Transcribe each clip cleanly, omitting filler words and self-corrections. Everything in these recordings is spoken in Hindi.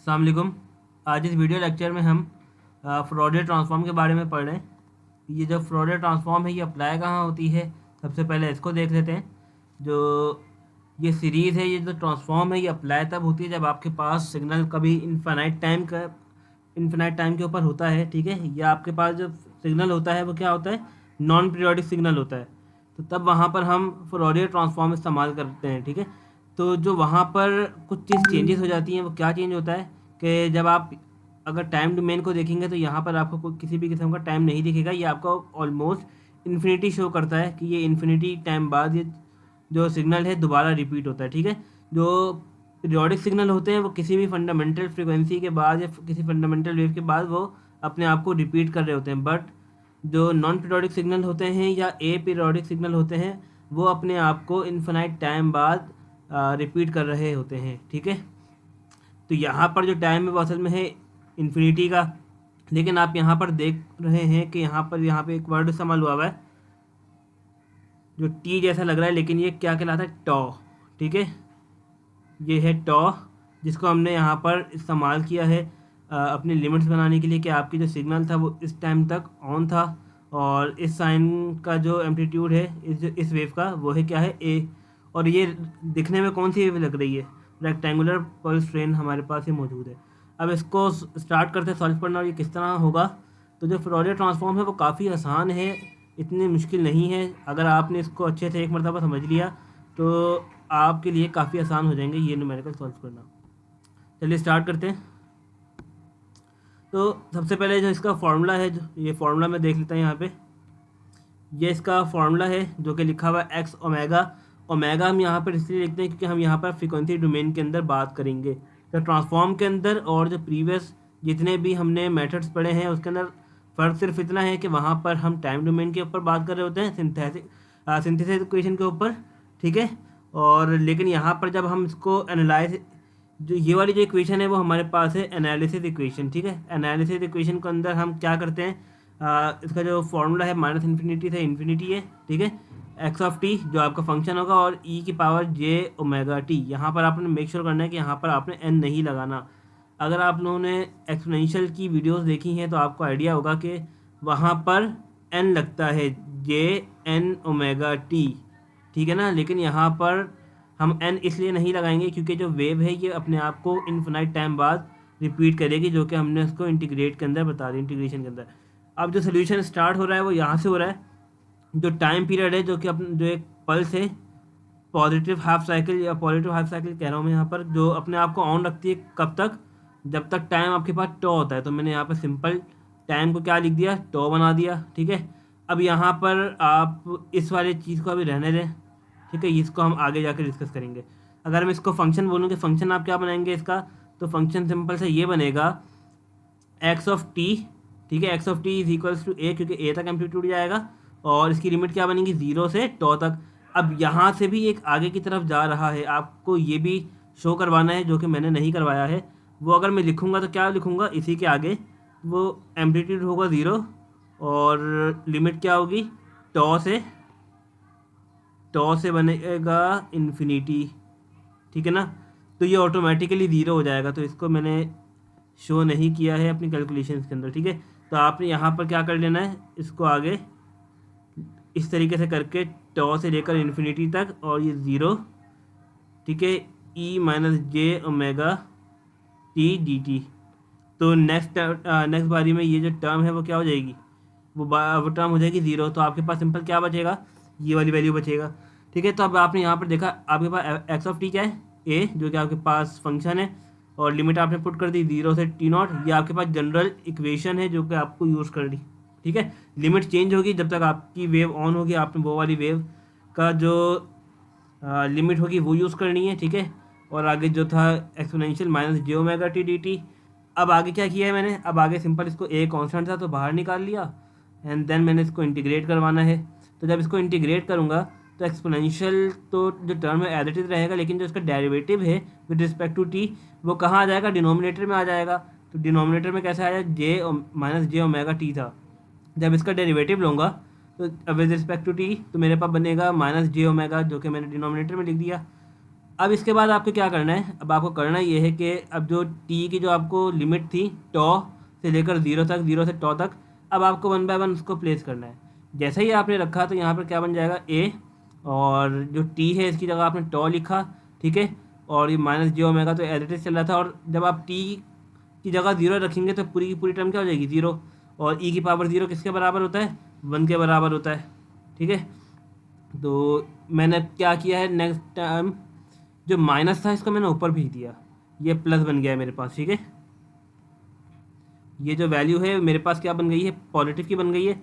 अस्सलाम वालेकुम। आज इस वीडियो लेक्चर में हम फ्रॉडियर ट्रांसफॉर्म के बारे में पढ़ रहे हैं। ये जो फ्रॉडियर ट्रांसफॉर्म है ये अप्लाई कहाँ होती है, सबसे पहले इसको देख लेते हैं। जो ये सीरीज़ है, ये जो ट्रांसफॉर्म है ये अप्लाई तब होती है जब आपके पास सिग्नल कभी इन्फिनाइट टाइम के ऊपर होता है, ठीक है। या आपके पास जो सिग्नल होता है वो क्या होता है, नॉन पीरियोडिक सिग्नल होता है। तो तब वहाँ पर हम फॉरियर ट्रांसफॉर्म इस्तेमाल करते हैं, ठीक है। तो जो वहाँ पर कुछ चीज़ चेंजेस हो जाती हैं, वो क्या चेंज होता है कि जब आप अगर टाइम डोमेन को देखेंगे तो यहाँ पर आपको कोई किसी भी किस्म का टाइम नहीं दिखेगा। ये आपको ऑलमोस्ट इन्फिनिटी शो करता है कि ये इन्फिनिटी टाइम बाद ये जो सिग्नल है दोबारा रिपीट होता है, ठीक है। जो पीरियोडिक सिग्नल होते हैं वो किसी भी फंडामेंटल फ्रिक्वेंसी के बाद या किसी फंडामेंटल वेव के बाद वो अपने आप को रिपीट कर रहे होते हैं। बट जो नॉन पीरियोडिक सिग्नल होते हैं या ए पीरियोडिक सिग्नल होते हैं वो अपने आप को इन्फिनाइट टाइम बाद रिपीट कर रहे होते हैं, ठीक है। तो यहाँ पर जो टाइम है वो असल में है इन्फिनिटी का, लेकिन आप यहाँ पर देख रहे हैं कि यहाँ पे एक वर्ड इस्तेमाल हुआ है जो टी जैसा लग रहा है, लेकिन ये क्या कहलाता है, टॉ, ठीक है। ये है टॉ, जिसको हमने यहाँ पर इस्तेमाल किया है अपनी लिमिट्स बनाने के लिए कि आपकी जो सिग्नल था वो इस टाइम तक ऑन था और इस साइन का जो एम्पलीट्यूड है इस वेव का वो है क्या है, ए। और ये दिखने में कौन सी वेव लग रही है, रेक्टेंगुलर पल्स ट्रेन हमारे पास ये मौजूद है। अब इसको स्टार्ट करते सॉल्व करना और ये किस तरह होगा। तो जो फॉरियर ट्रांसफॉर्म है वो काफ़ी आसान है, इतनी मुश्किल नहीं है। अगर आपने इसको अच्छे से एक मरतबा समझ लिया तो आपके लिए काफ़ी आसान हो जाएंगे ये न्यूमेरिकल सॉल्व करना। चलिए स्टार्ट करते हैं। तो सबसे पहले जो इसका फार्मूला है, जो ये फार्मूला मैं देख लेता हूँ यहाँ पे। ये इसका फार्मूला है जो कि लिखा हुआ है एक्स ओमेगा। ओमेगा हम यहाँ पर इसलिए लिखते हैं क्योंकि हम यहाँ पर फ्रीक्वेंसी डोमेन के अंदर बात करेंगे। तो ट्रांसफॉर्म के अंदर और जो प्रीवियस जितने भी हमने मेथड्स पढ़े हैं उसके अंदर फ़र्क सिर्फ इतना है कि वहाँ पर हम टाइम डोमेन के ऊपर बात कर रहे होते हैं, सिंथेसिस इक्वेशन के ऊपर, ठीक है। और लेकिन यहाँ पर जब हम इसको एनालाइज, जो ये वाली जो इक्वेशन है वो हमारे पास है एनालिसिस इक्वेशन, ठीक है। एनालिसिस इक्वेशन के अंदर हम क्या करते हैं, इसका जो फॉर्मूला है माइनस इन्फिनिटी से इन्फिनिटी है, ठीक है। एक्स ऑफ टी जो आपका फंक्शन होगा और ई की पावर जे ओमेगा टी। यहाँ पर आपने मेक श्योर करना है कि यहाँ पर आपने एन नहीं लगाना। अगर आप लोगों ने एक्सपोनेंशियल की वीडियोस देखी हैं तो आपको आइडिया होगा कि वहाँ पर एन लगता है, जे एन ओमेगा टी, ठीक है ना। लेकिन यहाँ पर हम एन इसलिए नहीं लगाएंगे क्योंकि जो वेव है ये अपने आप को इन्फिनाइट टाइम बाद रिपीट करेगी, जो कि हमने उसको इंटीग्रेट के अंदर बता दी, इंटीग्रेशन के अंदर। अब जो सोल्यूशन स्टार्ट हो रहा है वो यहाँ से हो रहा है। जो टाइम पीरियड है जो कि अपने जो एक पल्स है, पॉजिटिव हाफ साइकिल या पॉजिटिव हाफ साइकिल कह रहा हूँ मैं यहाँ पर, जो अपने आप को ऑन रखती है कब तक, जब तक टाइम आपके पास टॉ होता है। तो मैंने यहाँ पर सिंपल टाइम को क्या लिख दिया, टॉ बना दिया, ठीक है। अब यहाँ पर आप इस वाली चीज़ को अभी रहने दें, ठीक है। इसको हम आगे जाकर डिस्कस करेंगे। अगर मैं इसको फंक्शन बोलूँ कि फंक्शन आप क्या बनाएंगे इसका, तो फंक्शन सिंपल से ये बनेगा एक्स ऑफ टी, ठीक है। X of T is equals to A, क्योंकि ए तक एम्पलीट्यूड जाएगा और इसकी लिमिट क्या बनेगी, 0 से टॉ तक। अब यहाँ से भी एक आगे की तरफ जा रहा है, आपको ये भी शो करवाना है जो कि मैंने नहीं करवाया है। वो अगर मैं लिखूँगा तो क्या लिखूँगा, इसी के आगे वो एम्पलीट्यूड होगा 0 और लिमिट क्या होगी, टॉ से बनेगा इन्फिनिटी, ठीक है ना। तो ये ऑटोमेटिकली 0 हो जाएगा। तो इसको मैंने शो नहीं किया है अपनी कैलकुलेशन के अंदर, ठीक है। तो आपने यहाँ पर क्या कर लेना है, इसको आगे इस तरीके से करके टॉ से लेकर इन्फिनिटी तक और ये 0, ठीक है, ई minus j omega T D T. तो नेक्स्ट बारी में ये जो टर्म है वो क्या हो जाएगी, वो टर्म हो जाएगी 0। तो आपके पास सिंपल क्या बचेगा, ये वाली वैल्यू बचेगा, ठीक है। तो अब आपने यहाँ पर देखा आपके पास एक्स ऑफ टी क्या है, ए, जो कि आपके पास फंक्शन है, और लिमिट आपने पुट कर दी 0 से टी नॉट। ये आपके पास जनरल इक्वेशन है जो कि आपको यूज़ कर दी, ठीक है। लिमिट चेंज होगी जब तक आपकी वेव ऑन होगी, आपने वो वाली वेव का जो लिमिट होगी वो यूज़ करनी है, ठीक है। और आगे जो था exponential minus j omega T D T. अब आगे क्या किया है मैंने, अब आगे सिंपल इसको ए कांस्टेंट था तो बाहर निकाल लिया एंड देन मैंने इसको इंटीग्रेट करवाना है। तो जब इसको इंटीग्रेट करूँगा तो एक्सपोनेंशियल तो जो टर्म है एज इट इज़ रहेगा, लेकिन जो इसका डेरिवेटिव है विद रिस्पेक्ट टू टी वो कहाँ आ जाएगा, डिनोमिनेटर में आ जाएगा। तो डिनोमिनेटर में कैसे आया, जे माइनस जे ओमेगा टी था। जब इसका डेरिवेटिव लूँगा तो विद रिस्पेक्ट टू टी तो मेरे पास बनेगा माइनस जे ओमेगा, जो कि मैंने डिनोमिनेटर में लिख दिया। अब इसके बाद आपको क्या करना है, अब आपको करना ये है कि अब जो टी की जो आपको लिमिट थी टॉ से लेकर ज़ीरो तक, ज़ीरो से टॉ तक, अब आपको वन बाय वन उसको प्लेस करना है। जैसे ही आपने रखा तो यहाँ पर क्या बन जाएगा ए, और जो टी है इसकी जगह आपने टॉ लिखा, ठीक है, और ये माइनस जे ओमेगा तो एज इट इज चल रहा था, और जब आप टी की जगह ज़ीरो रखेंगे तो पूरी की पूरी टर्म क्या हो जाएगी, ज़ीरो, और ई की पावर ज़ीरो किसके बराबर होता है, वन के बराबर होता है, ठीक है। तो मैंने क्या किया है, नेक्स्ट टाइम जो माइनस था इसको मैंने ऊपर भेज दिया, ये प्लस बन गया है मेरे पास, ठीक है। ये जो वैल्यू है मेरे पास क्या बन गई है, पॉजिटिव की बन गई है,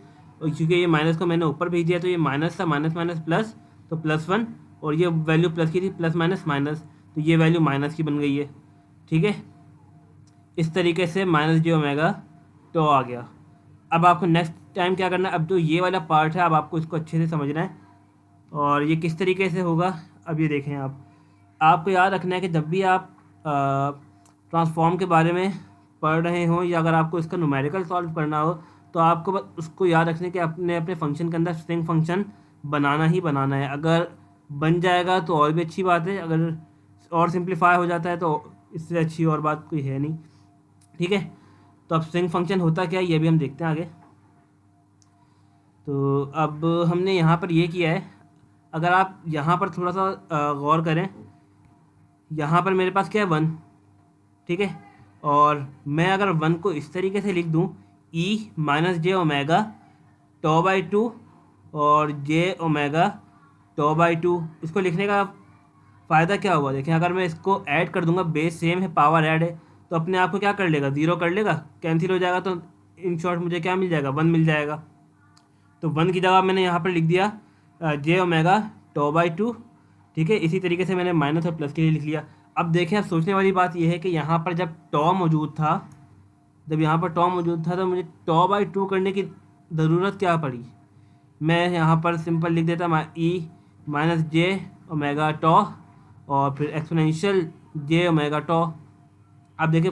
और क्योंकि ये माइनस को मैंने ऊपर भेज दिया तो ये माइनस था, माइनस माइनस प्लस, तो प्लस वन, और ये वैल्यू प्लस की थी, प्लस माइनस माइनस, तो ये वैल्यू माइनस की बन गई है, ठीक है। इस तरीके से माइनस जे ओमेगा तो आ गया। अब आपको नेक्स्ट टाइम क्या करना है, अब जो ये वाला पार्ट है अब आपको इसको अच्छे से समझना है, और ये किस तरीके से होगा अब ये देखें आप। आपको याद रखना है कि जब भी आप ट्रांसफॉर्म के बारे में पढ़ रहे हों, या अगर आपको इसका न्यूमेरिकल सॉल्व करना हो, तो आपको बस उसको याद रखना है कि अपने अपने फंक्शन के अंदर स्ट्रिंग फंक्शन बनाना ही बनाना है। अगर बन जाएगा तो और भी अच्छी बात है, अगर और सिंप्लीफाई हो जाता है तो इससे अच्छी और बात कोई है नहीं, ठीक है। तो अब स्ट्रिंग फंक्शन होता क्या है ये भी हम देखते हैं आगे। तो अब हमने यहाँ पर ये किया है, अगर आप यहाँ पर थोड़ा सा गौर करें, यहाँ पर मेरे पास क्या है, वन, ठीक है, और मैं अगर वन को इस तरीके से लिख दूँ, e minus j omega tau by two और j omega tau by two, इसको लिखने का फ़ायदा क्या हुआ, देखें अगर मैं इसको ऐड कर दूंगा, बेस सेम है, पावर ऐड है, तो अपने आप को क्या कर लेगा, ज़ीरो कर लेगा, कैंसिल हो जाएगा, तो इन शॉर्ट मुझे क्या मिल जाएगा, वन मिल जाएगा। तो वन की जगह मैंने यहाँ पर लिख दिया जे ओमेगा टॉ बाई टू, ठीक है। इसी तरीके से मैंने माइनस और प्लस के लिए लिख लिया। अब देखें, अब सोचने वाली बात यह है कि यहाँ पर जब टॉ मौजूद था, जब यहाँ पर टॉ मौजूद था तो मुझे टॉ बाई टू करने की ज़रूरत क्या पड़ी, मैं यहाँ पर सिंपल लिख देता ई माइनस जे ओमेगा टॉ और फिर एक्सपोनेंशियल जे ओमेगा टॉ। अब देखिए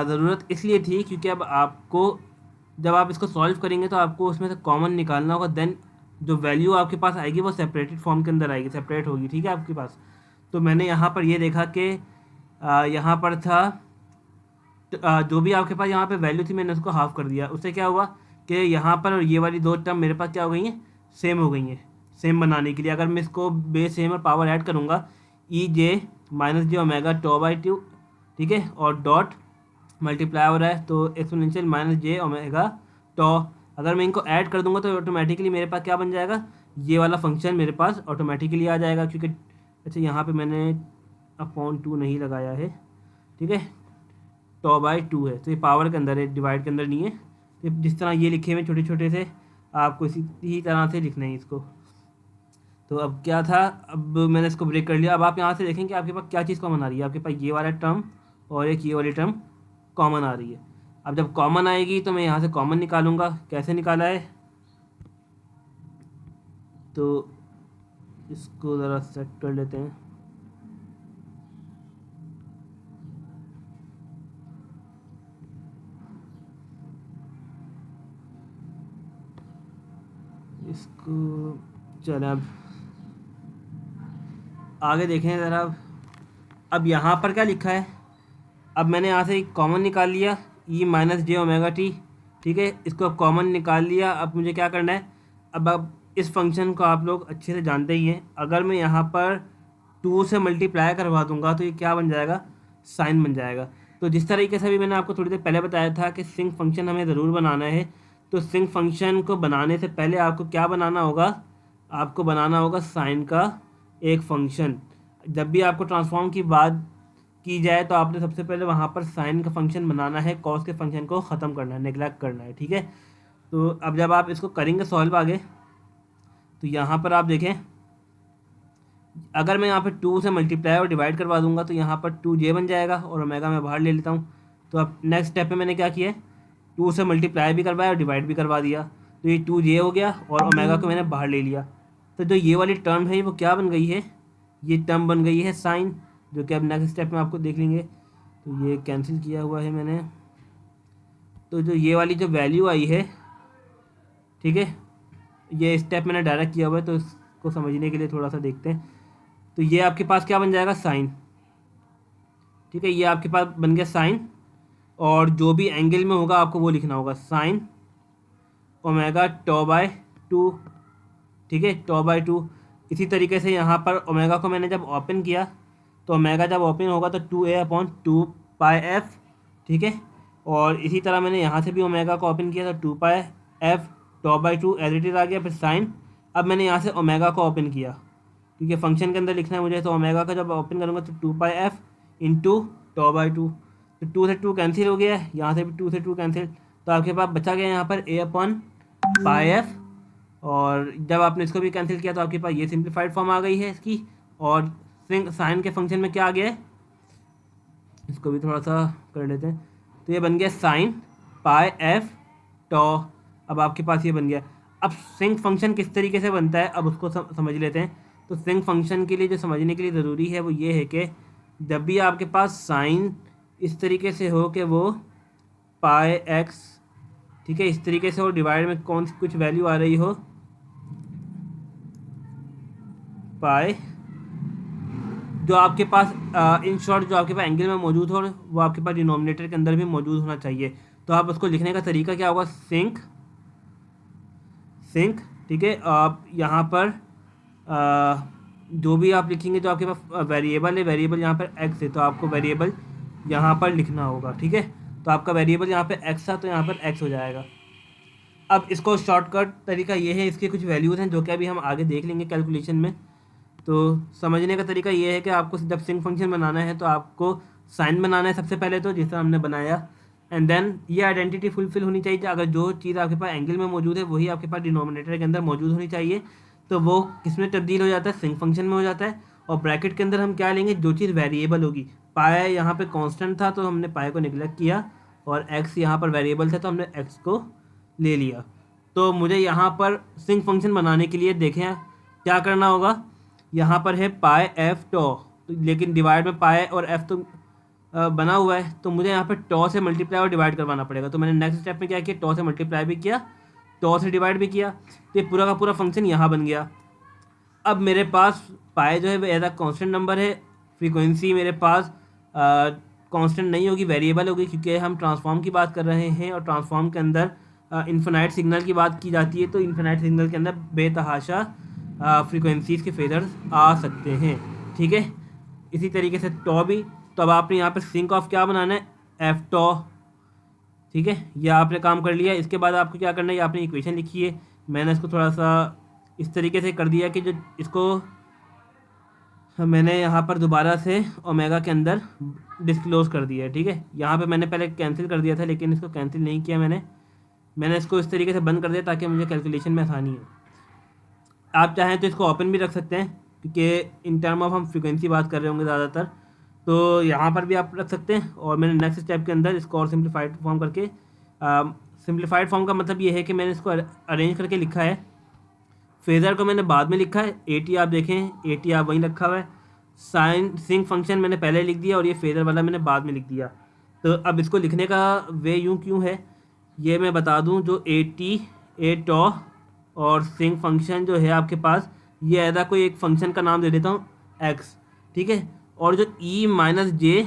ज़रूरत इसलिए थी क्योंकि अब आपको जब आप इसको सॉल्व करेंगे तो आपको उसमें से कॉमन निकालना होगा, देन जो वैल्यू आपके पास आएगी वो सेपरेटेड फॉर्म के अंदर आएगी, सेपरेट होगी, ठीक है, आपके पास। तो मैंने यहाँ पर ये देखा कि यहाँ पर था जो भी आपके पास यहाँ पे वैल्यू थी मैंने उसको हाफ कर दिया, उससे क्या हुआ कि यहाँ पर और ये वाली दो टर्म मेरे पास क्या हो गई हैं, सेम हो गई हैं। सेम बनाने के लिए अगर मैं इसको बेस सेम और पावर ऐड करूँगा, e j minus j omega tau by two, ठीक है, और डॉट मल्टीप्लाई हो रहा है तो exponential minus j omega tau, अगर मैं इनको ऐड कर दूंगा तो ऑटोमेटिकली मेरे पास क्या बन जाएगा, ये वाला फंक्शन मेरे पास ऑटोमेटिकली आ जाएगा, क्योंकि अच्छा यहाँ पे मैंने अपॉन टू नहीं लगाया है, ठीक है, टॉ बाई टू है तो ये पावर के अंदर है, डिवाइड के अंदर नहीं है। तो जिस तरह ये लिखे हुए छोटे छोटे से आपको इसी ही तरह से लिखना है इसको। तो अब क्या था, अब मैंने इसको ब्रेक कर लिया। अब आप यहाँ से देखें कि आपके पास क्या चीज़ कॉमन आ रही है, आपके पास ये वाला टर्म और एक ये वाली टर्म कॉमन आ रही है। अब जब कॉमन आएगी तो मैं यहाँ से कॉमन निकालूंगा, कैसे निकाला है, तो इसको ज़रा सेट कर लेते हैं। इसको चलें अब आगे देखें ज़रा। अब यहाँ पर क्या लिखा है, अब मैंने यहाँ से कॉमन निकाल लिया, ई माइनस जे ओमेगा टी, ठीक है, इसको अब कॉमन निकाल लिया। अब मुझे क्या करना है, अब इस फंक्शन को आप लोग अच्छे से जानते ही हैं, अगर मैं यहाँ पर टू से मल्टीप्लाई करवा दूंगा तो ये क्या बन जाएगा, साइन बन जाएगा। तो जिस तरीके से भी मैंने आपको थोड़ी देर पहले बताया था कि सिंक फंक्शन हमें ज़रूर बनाना है, तो सिंक फंक्शन को बनाने से पहले आपको क्या बनाना होगा, आपको बनाना होगा साइन का एक फंक्शन। जब भी आपको ट्रांसफॉर्म की बात की जाए तो आपने सबसे पहले वहाँ पर साइन का फंक्शन बनाना है, कॉस के फंक्शन को ख़त्म करना है, नेगलेक्ट करना है, ठीक है। तो अब जब आप इसको करेंगे सॉल्व आगे, तो यहाँ पर आप देखें, अगर मैं यहाँ पर टू से मल्टीप्लाई और डिवाइड करवा दूंगा तो यहाँ पर टू जे बन जाएगा और ओमेगा मैं बाहर ले लेता हूँ। तो अब नेक्स्ट स्टेप में मैंने क्या किया है, टू से मल्टीप्लाई भी करवाया और डिवाइड भी करवा दिया, तो ये टू जे हो गया और ओमेगा को मैंने बाहर ले लिया। तो जो ये वाली टर्म है वो क्या बन गई है, ये टर्म बन गई है साइन, जो कि अब नेक्स्ट स्टेप में आपको देख लेंगे। तो ये कैंसिल किया हुआ है मैंने, तो जो ये वाली जो वैल्यू आई है, ठीक है, ये स्टेप मैंने डायरेक्ट किया हुआ है, तो इसको समझने के लिए थोड़ा सा देखते हैं। तो ये आपके पास क्या बन जाएगा, साइन। ठीक है, ये आपके पास बन गया साइन, और जो भी एंगल में होगा आपको वो लिखना होगा, साइन ओमेगा टॉ बाय 2। ठीक है, टॉ बाय 2। इसी तरीके से यहाँ पर ओमेगा को मैंने जब ओपन किया तो ओमेगा जब ओपन होगा तो 2a/2πf। ठीक है, और इसी तरह मैंने यहाँ से भी ओमेगा को ओपन किया तो 2πf tau by 2 as it is आ गया, फिर साइन। अब मैंने यहाँ से ओमेगा को ओपन किया क्योंकि फंक्शन के अंदर लिखना है मुझे, तो ओमेगा का जब ओपन करूँगा तो 2πf इंटू टॉ बाई 2, तो 2 से 2 कैंसिल हो गया है, यहाँ से भी 2 से 2 कैंसिल, तो आपके पास बचा गया यहाँ पर a/πf। और जब आपने इसको भी कैंसिल किया तो आपके पास ये सिंप्लीफाइड फॉर्म आ गई है इसकी। और साइन के फंक्शन में क्या आ गया है, इसको भी थोड़ा सा कर लेते हैं, तो ये बन गया साइन पाई एफ टॉ। अब आपके पास ये बन गया। अब सिंक फंक्शन किस तरीके से बनता है अब उसको समझ लेते हैं। तो सिंक फंक्शन के लिए जो समझने के लिए ज़रूरी है वो ये है कि जब भी आपके पास साइन इस तरीके से हो कि वो पाई एक्स, ठीक है, इस तरीके से हो, डिवाइड में कौन सी कुछ वैल्यू आ रही हो, पाई, जो आपके पास इन शॉर्ट जो आपके पास एंगल में मौजूद हो वो आपके पास डिनोमिनेटर के अंदर भी मौजूद होना चाहिए। तो आप उसको लिखने का तरीका क्या होगा, सिंक। ठीक है, आप यहाँ पर जो भी आप लिखेंगे, जो आपके पास वेरिएबल है, वेरिएबल यहाँ पर एक्स है तो आपको वेरिएबल यहाँ पर लिखना होगा। ठीक है, तो आपका वेरिएबल यहाँ पे एक्स था तो यहाँ पर एक्स हो जाएगा। अब इसको शॉर्टकट तरीका ये है, इसके कुछ वैल्यूज़ हैं जो कि अभी हम आगे देख लेंगे कैलकुलेशन में। तो समझने का तरीका ये है कि आपको जब सिंक फंक्शन बनाना है तो आपको साइन बनाना है सबसे पहले, तो जिस तरह हमने बनाया, एंड देन ये आइडेंटिटी फुलफिल होनी चाहिए। अगर जो चीज़ आपके पास एंगल में मौजूद है वही आपके पास डिनोमिनेटर के अंदर मौजूद होनी चाहिए, तो वो किस में तब्दील हो जाता है, सिंक फंक्शन में हो जाता है। और ब्रैकेट के अंदर हम क्या लेंगे, जो चीज़ वेरिएबल होगी। पाई यहाँ पे कांस्टेंट था तो हमने पाई को निगलेक्ट किया, और एक्स यहाँ पर वेरिएबल था तो हमने एक्स को ले लिया। तो मुझे यहाँ पर सिंक फंक्शन बनाने के लिए देखें क्या करना होगा, यहाँ पर है पाई एफ टॉ, लेकिन डिवाइड में पाई और एफ तो बना हुआ है, तो मुझे यहाँ पर टॉ से मल्टीप्लाई और डिवाइड करवाना पड़ेगा। तो मैंने नेक्स्ट स्टेप में क्या किया, टॉ से मल्टीप्लाई भी किया, टॉ से डिवाइड भी किया, तो ये पूरा का पूरा फंक्शन यहाँ बन गया। अब मेरे पास पाई जो है वो एज अ कॉन्स्टेंट नंबर है, फ्रीक्वेंसी मेरे पास कांस्टेंट नहीं होगी, वेरिएबल होगी, क्योंकि हम ट्रांसफॉर्म की बात कर रहे हैं और ट्रांसफॉर्म के अंदर इन्फिनाइट सिग्नल की बात की जाती है। तो इन्फिनाइट सिग्नल के अंदर बेतहाशा फ्रीक्वेंसीज़ के फेजर्स आ सकते हैं। ठीक है, इसी तरीके से टॉ भी। तो अब आपने यहाँ पर सिंक ऑफ क्या बनाना है, एफ टॉ। ठीक है, ये आपने काम कर लिया। इसके बाद आपको क्या करना है, आपने इक्वेशन लिखी है, मैंने इसको थोड़ा सा इस तरीके से कर दिया कि जो इसको मैंने यहाँ पर दोबारा से ओमेगा के अंदर डिस्क्लोज कर दिया है। ठीक है, यहाँ पे मैंने पहले कैंसिल कर दिया था लेकिन इसको कैंसिल नहीं किया मैंने इसको इस तरीके से बंद कर दिया ताकि मुझे कैलकुलेशन में आसानी हो। आप चाहें तो इसको ओपन भी रख सकते हैं क्योंकि इन टर्म ऑफ हम फ्रीक्वेंसी बात कर रहे होंगे ज़्यादातर, तो यहाँ पर भी आप रख सकते हैं। और मैंने नेक्स्ट स्टेप के अंदर इसको और सिंप्लीफाइड फॉर्म करके, सिंप्लीफाइड फॉर्म का मतलब ये है कि मैंने इसको अरेंज करके लिखा है। फेज़र को मैंने बाद में लिखा है, एटी आप देखें, एटी आप वहीं रखा हुआ है। साइन सिंक फंक्शन मैंने पहले लिख दिया और ये फेज़र वाला मैंने बाद में लिख दिया। तो अब इसको लिखने का वे यूँ क्यों है ये मैं बता दूं। जो ए टॉ और सिंक फंक्शन जो है आपके पास, ये ऐसा कोई एक फंक्शन का नाम दे देता हूँ एक्स। ठीक है, और जो ई माइनस जे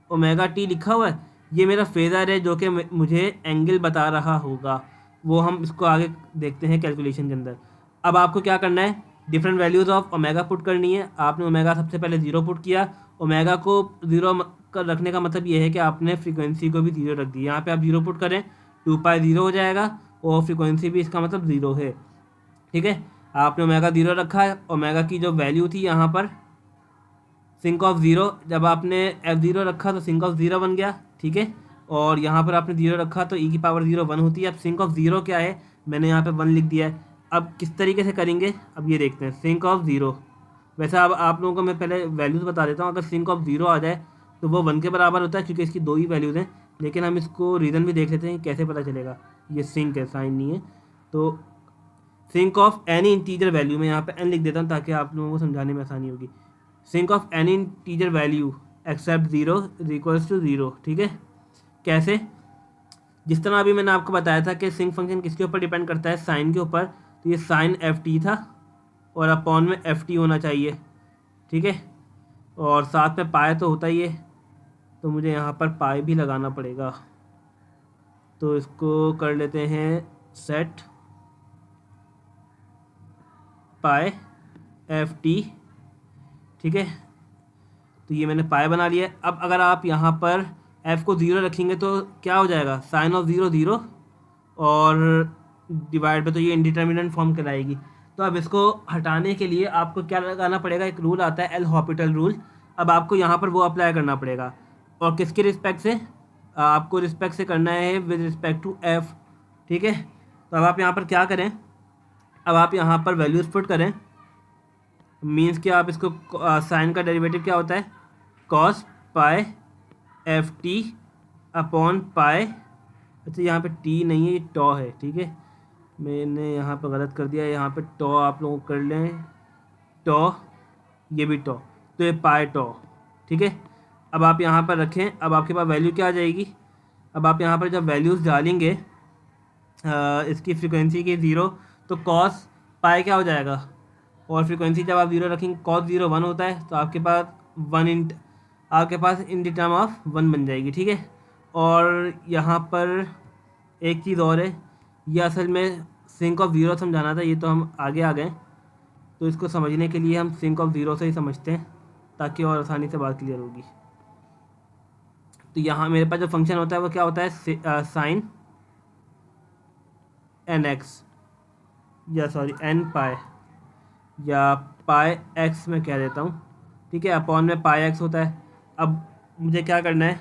ओमेगा टी लिखा हुआ है ये मेरा फेज़र है जो कि मुझे एंगल बता रहा होगा, वो हम इसको आगे देखते हैं कैलकुलेशन के अंदर। अब आपको क्या करना है, different values of omega put करनी है। आपने ओमेगा सबसे पहले 0 पुट किया। ओमेगा को 0 रखने का मतलब ये है कि आपने फ्रीक्वेंसी को भी 0 रख दी। यहाँ पे आप 0 पुट करें, 2π 0 हो जाएगा और फ्रीक्वेंसी भी इसका मतलब 0 है। ठीक है, आपने ओमेगा 0 रखा है। ओमेगा की जो वैल्यू थी यहाँ पर सिंक ऑफ 0, जब आपने f0 रखा तो सिंक ऑफ 0 बन गया। ठीक है, और यहाँ पर आपने 0 रखा तो e की पावर 0 1 होती है। अब सिंक ऑफ 0 क्या है, मैंने यहाँ पे 1 लिख दिया है। अब किस तरीके से करेंगे अब ये देखते हैं। सिंक ऑफ 0, वैसे अब आप लोगों को मैं पहले वैल्यूज़ बता देता हूँ। अगर सिंक ऑफ 0 आ जाए तो वो 1 के बराबर होता है क्योंकि इसकी 2 ही वैल्यूज़ हैं। लेकिन हम इसको रीज़न भी देख लेते हैं कैसे पता चलेगा। ये सिंक है, साइन नहीं है। तो sinc of any integer value, में यहाँ पे n लिख देता हूँ ताकि आप लोगों को समझाने में आसानी होगी। Sinc of any integer value except 0 is equals to 0। ठीक है, कैसे, जिस तरह अभी मैंने आपको बताया था कि सिंक फंक्शन किसके ऊपर डिपेंड करता है, साइन के ऊपर। तो ये साइन एफ टी था और अपॉन में एफ टी होना चाहिए। ठीक है, और साथ में पाए तो होता ही है, तो मुझे यहाँ पर पाए भी लगाना पड़ेगा। तो इसको कर लेते हैं सेट पाए एफ टी, ठीक है। तो ये मैंने पाए बना लिया है। अब अगर आप यहाँ पर f को 0 रखेंगे तो क्या हो जाएगा, साइन ऑफ 0 0 और डिवाइड पे, तो ये इंडिटर्मिनेंट फॉर्म कहलाएगी। तो अब इसको हटाने के लिए आपको क्या लगाना पड़ेगा, एक रूल आता है एल हॉपिटल रूल। अब आपको यहाँ पर वो अप्लाई करना पड़ेगा, और किसके रिस्पेक्ट से, आपको रिस्पेक्ट से करना है विद रिस्पेक्ट टू एफ, ठीक है। तो अब आप यहाँ पर क्या करें, अब आप यहाँ पर वैल्यूज पुट करें, मीन्स कि आप इसको साइन का डेरिवेटिव क्या होता है, कॉस पाए एफ टी अपॉन पाए, अच्छा यहाँ पे टी नहीं है, ये टॉ है, ठीक है। मैंने यहाँ पर गलत कर दिया, यहाँ पे टॉ आप लोग कर लें, टॉ, ये भी टॉ, तो ये पाए टॉ, ठीक है। अब आप यहाँ पर रखें, अब आपके पास वैल्यू क्या आ जाएगी, अब आप यहाँ पर जब वैल्यूज़ डालेंगे इसकी फ्रीक्वेंसी की 0, तो कॉस पाए क्या हो जाएगा, और फ्रीक्वेंसी जब आप 0 रखेंगे, कॉस 0 1 होता है, तो आपके पास आपके पास इन द टर्म ऑफ 1 बन जाएगी, ठीक है। और यहाँ पर एक चीज़ और है, ये असल में सिंक ऑफ 0 समझाना था, ये तो हम आगे आ गए, तो इसको समझने के लिए हम सिंक ऑफ 0 से ही समझते हैं ताकि और आसानी से बात क्लियर होगी। तो यहाँ मेरे पास जो फंक्शन होता है वो क्या होता है, साइन एन एक्स, या सॉरी एन पाए, या पाए एक्स में कह देता हूँ, ठीक है, अपॉन में पाए एक्स होता है। अब मुझे क्या करना है,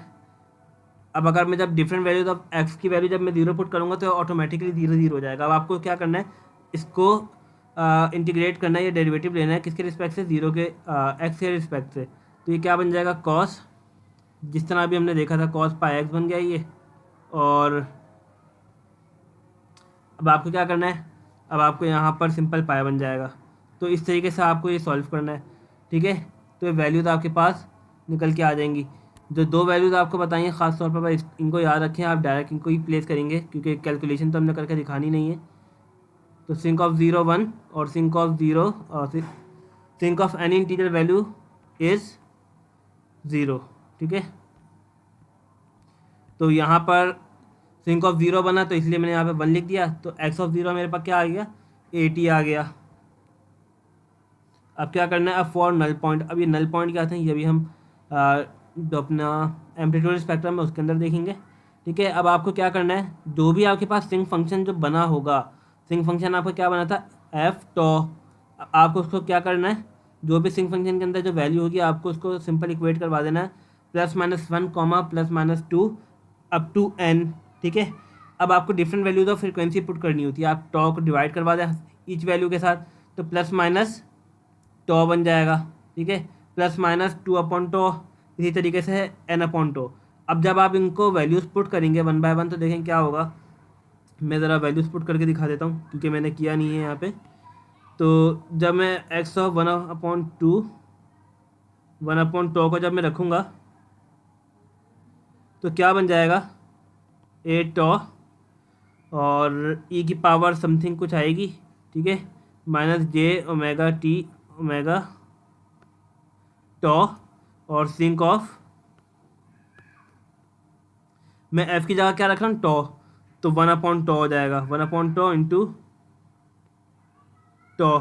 अब अगर मैं जब डिफरेंट वैल्यूज ऑफ एक्स की वैल्यू जब मैं 0 पुट करूँगा तो ऑटोमेटिकली 0 0 हो जाएगा। अब आपको क्या करना है, इसको इंटीग्रेट करना है, ये डेरिवेटिव लेना है किसके रिस्पेक्ट से, 0 के एक्स के रिस्पेक्ट से। तो ये क्या बन जाएगा, कॉस, जिस तरह अभी हमने देखा था कॉस पाई एक्स बन गया ये। और अब आपको क्या करना है, अब आपको यहाँ पर सिंपल पाई बन जाएगा। तो इस तरीके से आपको ये सॉल्व करना है, ठीक है। तो ये वैल्यूज़ आपके पास निकल के आ जाएंगी। जो दो वैल्यूज़ आपको बताइए ख़ास तौर पर इनको याद रखें, आप डायरेक्ट इनको ही प्लेस करेंगे क्योंकि कैलकुलेशन तो हमने करके दिखानी नहीं है। तो सिंक ऑफ 0 1 और सिंक ऑफ 0 और sinc of any integer value is 0, ठीक है। तो यहाँ पर सिंक ऑफ 0 बना तो इसलिए मैंने यहाँ पे 1 लिख दिया। तो एक्स ऑफ 0 मेरे पास क्या आ गया, 80 आ गया। अब क्या करना है, अब फॉर नल पॉइंट, अब ये नल पॉइंट क्या थे ये भी हम जो अपना एम्पलीट्यूड स्पेक्ट्रम है उसके अंदर देखेंगे, ठीक है। अब आपको क्या करना है, जो भी आपके पास सिंक फंक्शन जो बना होगा, सिंक फंक्शन आपका क्या बना था, एफ टॉ, आपको उसको क्या करना है, जो भी सिंक फंक्शन के अंदर जो वैल्यू होगी आपको उसको सिंपल इक्वेट करवा देना है, +-1 +-2 अप टू n, ठीक है। अब आपको different values of frequency put करनी होती है, आप टॉ को डिवाइड करवा दें ईच वैल्यू के साथ, तो प्लस टॉ बन जाएगा, ठीक है, +-2 अपॉन टॉ, इसी तरीके से है n अपॉन टॉ। अब जब आप इनको वैल्यूज़ पुट करेंगे 1 बाय 1 तो देखें क्या होगा। मैं ज़रा वैल्यूज़ पुट करके दिखा देता हूँ क्योंकि मैंने किया नहीं है यहाँ पे। तो जब मैं x ऑफ 1/2 1 अपॉन टॉ को जब मैं रखूँगा तो क्या बन जाएगा, ए टॉ और ई की पावर समथिंग कुछ आएगी, ठीक है, -j ओमेगा टॉ और सिंक ऑफ, मैं एफ की जगह क्या रख रहा हूँ, टॉ, तो 1 अपॉन टॉ हो जाएगा, 1 अपॉन टॉ इंटू टॉ,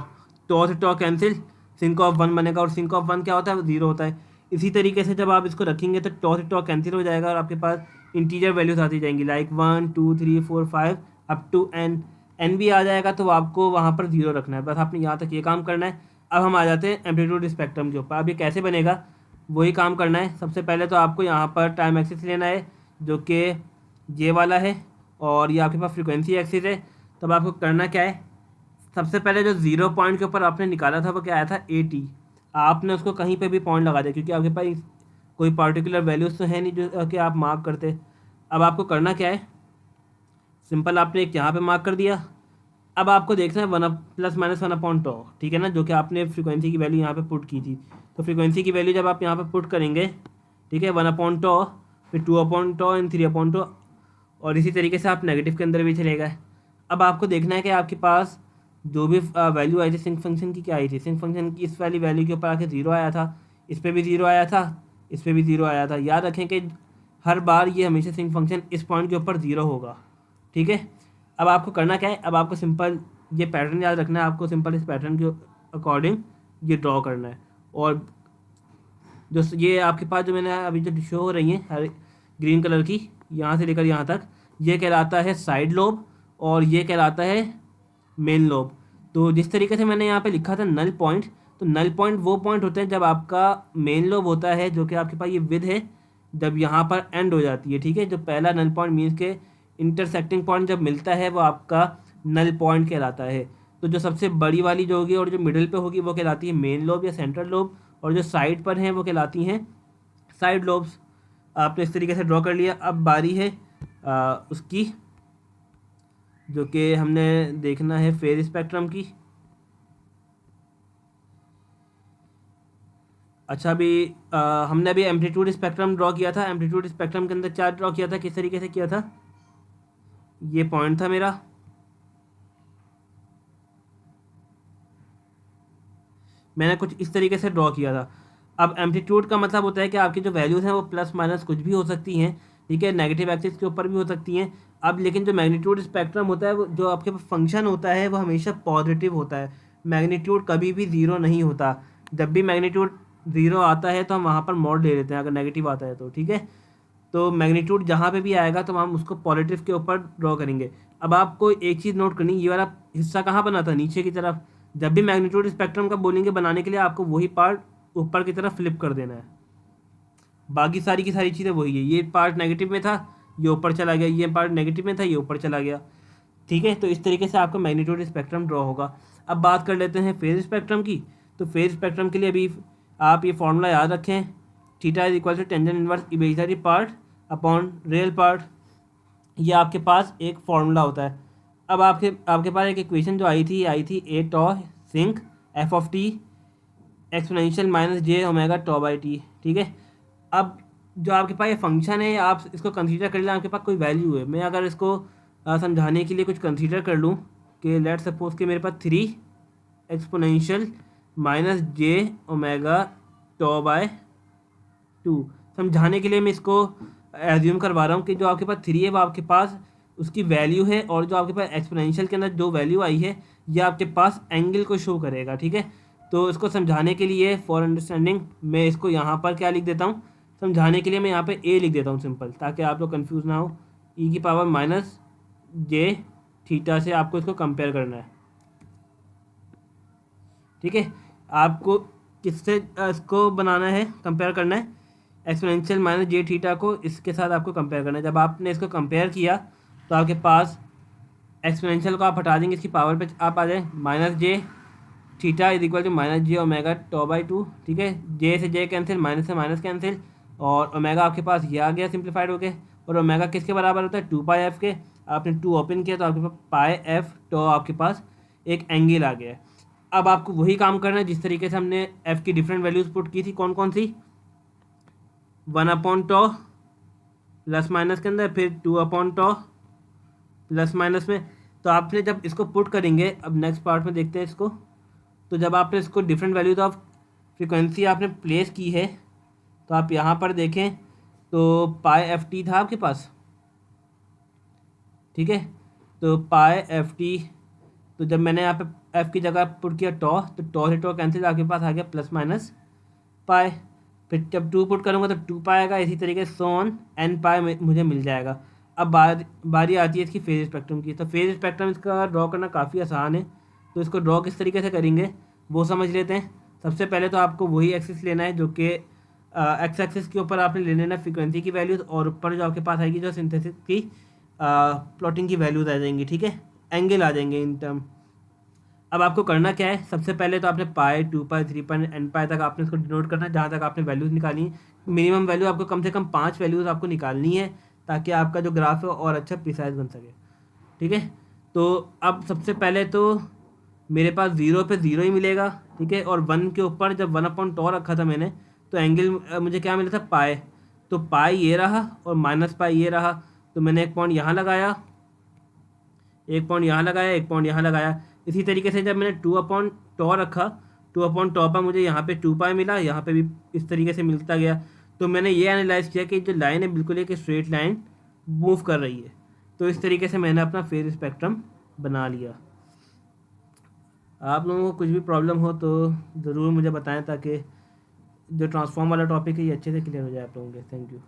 टॉ से टॉ कैंसिल, सिंक ऑफ 1 बनेगा और सिंक ऑफ 1 क्या होता है, 0 होता है। इसी तरीके से जब आप इसको रखेंगे तो टॉ से टॉ कैंसिल हो जाएगा और आपके पास इंटीजर वैल्यूज आती जाएंगी, लाइक 1 2 3 4 5 अप टू n भी आ जाएगा। तो आपको वहाँ पर 0 रखना है, बस आपने यहाँ तक ये काम करना है। अब हम आ जाते हैं एम्पलीट्यूड स्पेक्ट्रम के ऊपर। अब ये कैसे बनेगा वही काम करना है। सबसे पहले तो आपको यहाँ पर टाइम एक्सिस लेना है जो कि ये वाला है और ये आपके पास फ्रीक्वेंसी एक्सिस है। तब आपको करना क्या है, सबसे पहले जो 0 पॉइंट के ऊपर आपने निकाला था वो क्या आया था, 80, आपने उसको कहीं पे भी पॉइंट लगा दिया क्योंकि आपके पास कोई पार्टिकुलर वैल्यूज़ तो है नहीं जो कि आप मार्क करते। अब आपको करना क्या है, सिंपल आपने एक यहाँ पे मार्क कर दिया। अब आपको देखना है 1 +-1 अपॉन टॉ, ठीक है ना, जो कि आपने फ्रीक्वेंसी की वैल्यू यहाँ पे पुट की थी। तो फ्रीक्वेंसी की वैल्यू जब आप यहाँ पे पुट करेंगे, ठीक है, 1 अपॉन टॉ, फिर 2 अपॉन टॉ एंड 3 अपॉन टॉ, और इसी तरीके से आप नेगेटिव के अंदर भी चले गए। अब आपको देखना है कि आपके पास जो भी वैल्यू आई थी सिंक फंक्शन की, क्या आई थी, सिंक फंक्शन की इस वाली वैल्यू के ऊपर आके 0 आया था, इस पर भी 0 आया था, इस पर भी 0 आया था। याद रखें कि हर बार ये हमेशा सिंक फंक्शन इस पॉइंट के ऊपर 0 होगा, ठीक है। अब आपको करना क्या है, अब आपको सिंपल ये पैटर्न याद रखना है, आपको सिंपल इस पैटर्न के अकॉर्डिंग ये ड्रॉ करना है। और जो ये आपके पास जो मैंने अभी जो शो हो रही है हर ग्रीन कलर की, यहाँ से लेकर यहाँ तक, ये कहलाता है साइड लोब और ये कहलाता है मेन लोब। तो जिस तरीके से मैंने यहाँ पे लिखा था नल पॉइंट, तो नल पॉइंट वो पॉइंट होते हैं जब आपका मेन लोब होता है, जो कि आपके पास ये विद है, जब यहाँ पर एंड हो जाती है, ठीक है। जो पहला नल पॉइंट मीन्स के इंटरसेक्टिंग पॉइंट जब मिलता है वो आपका नल पॉइंट कहलाता है। तो जो सबसे बड़ी वाली जो होगी और जो मिडिल पे होगी वो कहलाती है मेन लोब या सेंट्रल लोब, और जो साइड पर हैं वो कहलाती हैं साइड लोब्स। आपने इस तरीके से ड्रॉ कर लिया। अब बारी है उसकी, जो कि हमने देखना है फेज स्पेक्ट्रम की। अच्छा, अभी हमने अभी एम्पलीट्यूड स्पेक्ट्रम ड्रॉ किया था। एम्पलीट्यूड स्पेक्ट्रम के अंदर क्या ड्रॉ किया था, किस तरीके से किया था, ये पॉइंट था मेरा, मैंने कुछ इस तरीके से ड्रॉ किया था। अब एम्पलीट्यूड का मतलब होता है कि आपकी जो वैल्यूज़ हैं वो प्लस माइनस कुछ भी हो सकती हैं, ठीक है, नेगेटिव एक्सिस के ऊपर भी हो सकती हैं। अब लेकिन जो मैग्नीट्यूड स्पेक्ट्रम होता है वो जो आपके फंक्शन होता है वो हमेशा पॉजिटिव होता है, मैग्नीट्यूड कभी भी ज़ीरो नहीं होता। जब भी मैग्नीट्यूड ज़ीरो आता है तो हम वहाँ पर मोड ले लेते हैं, अगर नेगेटिव आता है तो, ठीक है। तो मैग्नीट्यूड जहाँ पे भी आएगा तो हम उसको पॉजिटिव के ऊपर ड्रॉ करेंगे। अब आपको एक चीज़ नोट करनी, ये वाला हिस्सा कहाँ बना था, नीचे की तरफ। जब भी मैग्नीट्यूड स्पेक्ट्रम का बोलेंगे बनाने के लिए आपको वही पार्ट ऊपर की तरफ फ्लिप कर देना है, बाकी सारी की सारी चीज़ें वही है। ये पार्ट नेगेटिव में था, ये ऊपर चला गया, ये पार्ट नेगेटिव में था, ये ऊपर चला गया, ठीक है। तो इस तरीके से आपका मैग्नीट्यूड स्पेक्ट्रम ड्रॉ होगा। अब बात कर लेते हैं फेज स्पेक्ट्रम की। तो फेज स्पेक्ट्रम के लिए अभी आप ये फॉर्मूला याद रखें, theta is equal to tangent inverse imaginary part upon real part. ये आपके पास एक फॉर्मूला होता है। अब आपके पास एक इक्वेशन जो आई थी A tau sinc F of T exponential minus j omega tau by T, ठीक है। अब जो आपके पास ये फंक्शन है, आप इसको कंसीडर कर लें, आपके पास कोई वैल्यू है। मैं अगर इसको समझाने के लिए कुछ कंसीडर कर लूँ कि लेट सपोज कि मेरे पास 3 एक्सपोनेंशियल माइनस जे ओमेगा टॉ बाय 2, समझाने के लिए मैं इसको एज्यूम करवा रहा हूँ कि जो आपके पास 3 है वो आपके पास उसकी वैल्यू है, और जो आपके पास एक्सपोनेंशियल के अंदर जो वैल्यू आई है ये आपके पास एंगल को शो करेगा, ठीक है। तो इसको समझाने के लिए फॉर अंडरस्टैंडिंग मैं इसको यहाँ पर क्या लिख देता हूँ, समझाने के लिए मैं यहाँ पे ए लिख देता हूँ सिंपल, ताकि आप लोग कंफ्यूज ना हो। ई की पावर माइनस जे थीटा से आपको इसको कंपेयर करना है, ठीक है। आपको किससे इसको बनाना है, कंपेयर करना है, एक्सपोनेंशियल माइनस जे थीटा को इसके साथ आपको कंपेयर करना है। जब आपने इसको कंपेयर किया तो आपके पास एक्सपोनेंशियल को आप हटा देंगे, इसकी पावर पे आप आ जाए, minus j theta is equal to minus j omega tau by 2, ठीक है। जे से जे कैंसिल, माइनस से माइनस कैंसिल, और ओमेगा आपके पास ये आ गया सिंप्लीफाइड होके। और ओमेगा किसके बराबर होता है, 2 पाई एफ के। आपने 2 ओपन किया तो आपके पास पाई एफ टॉ आपके पास एक एंगल आ गया है। अब आपको वही काम करना है जिस तरीके से हमने एफ की डिफरेंट वैल्यूज पुट की थी, कौन कौन सी, 1 अपॉन टॉ प्लस माइनस के अंदर, फिर 2 अपॉन टॉ प्लस माइनस में। तो आपने जब इसको पुट करेंगे, अब नेक्स्ट पार्ट में देखते हैं इसको, तो जब आपने इसको डिफरेंट वैल्यूज ऑफ फ्रिक्वेंसी आपने प्लेस की है तो आप यहाँ पर देखें तो पाई एफ टी था आपके पास, ठीक है। तो पाई एफ टी, तो जब मैंने यहाँ पे एफ की जगह पुट किया टॉ, तो टॉ से टॉ कैंसिल, आपके पास आ गया प्लस माइनस पाई। फिर जब 2 पुट करूँगा तो 2 पाई आएगा, इसी तरीके से सोन एन पाई मुझे मिल जाएगा। अब बारी आती है इसकी फेज स्पेक्ट्रम की। तो फेज स्पेक्ट्रम इसका ड्रॉ करना काफ़ी आसान है, तो इसको ड्रॉ किस तरीके से करेंगे वो समझ लेते हैं। सबसे पहले तो आपको वही एक्सिस लेना है जो कि एक्स एक्सिस के ऊपर आपने ले लेना फ्रीक्वेंसी की वैल्यूज़, और ऊपर जो आपके पास आएगी जो सिंथेसिस की प्लॉटिंग की वैल्यूज़ आ जाएंगी, ठीक है, एंगल आ जाएंगे इन टर्म। अब आपको करना क्या है, सबसे पहले तो आपने पाई 2 पाई 3 पाई एन पाई तक आपने इसको डिनोट करना है, जहाँ तक आपने वैल्यूज़ निकाली हैं। मिनिमम वैल्यू आपको कम से कम 5 वैल्यूज़ आपको निकालनी है, ताकि आपका जो ग्राफ है और अच्छा प्रिसाइज बन सके, ठीक है। तो अब सबसे पहले तो मेरे पास 0 पे 0 ही मिलेगा, ठीक है। और 1 के ऊपर जब 1 अपॉन टॉ रखा था मैंने, तो एंगल मुझे क्या मिला था, पाई। तो पाई ये रहा और माइनस पाई ये रहा। तो मैंने एक पॉइंट यहाँ लगाया, एक पॉइंट यहाँ लगाया, एक पॉइंट यहाँ लगाया। इसी तरीके से जब मैंने 2/τ रखा, 2/τ पर मुझे यहाँ पे 2π मिला, यहाँ पे भी इस तरीके से मिलता गया। तो मैंने ये एनालाइज किया कि जो लाइन है बिल्कुल एक स्ट्रेट लाइन मूव कर रही है। तो इस तरीके से मैंने अपना फेज स्पेक्ट्रम बना लिया। आप लोगों को कुछ भी प्रॉब्लम हो तो ज़रूर मुझे बताएं, ताकि जो ट्रांसफॉर्म वाला टॉपिक है ये अच्छे से क्लियर हो जाए आप लोगों के। Thank you.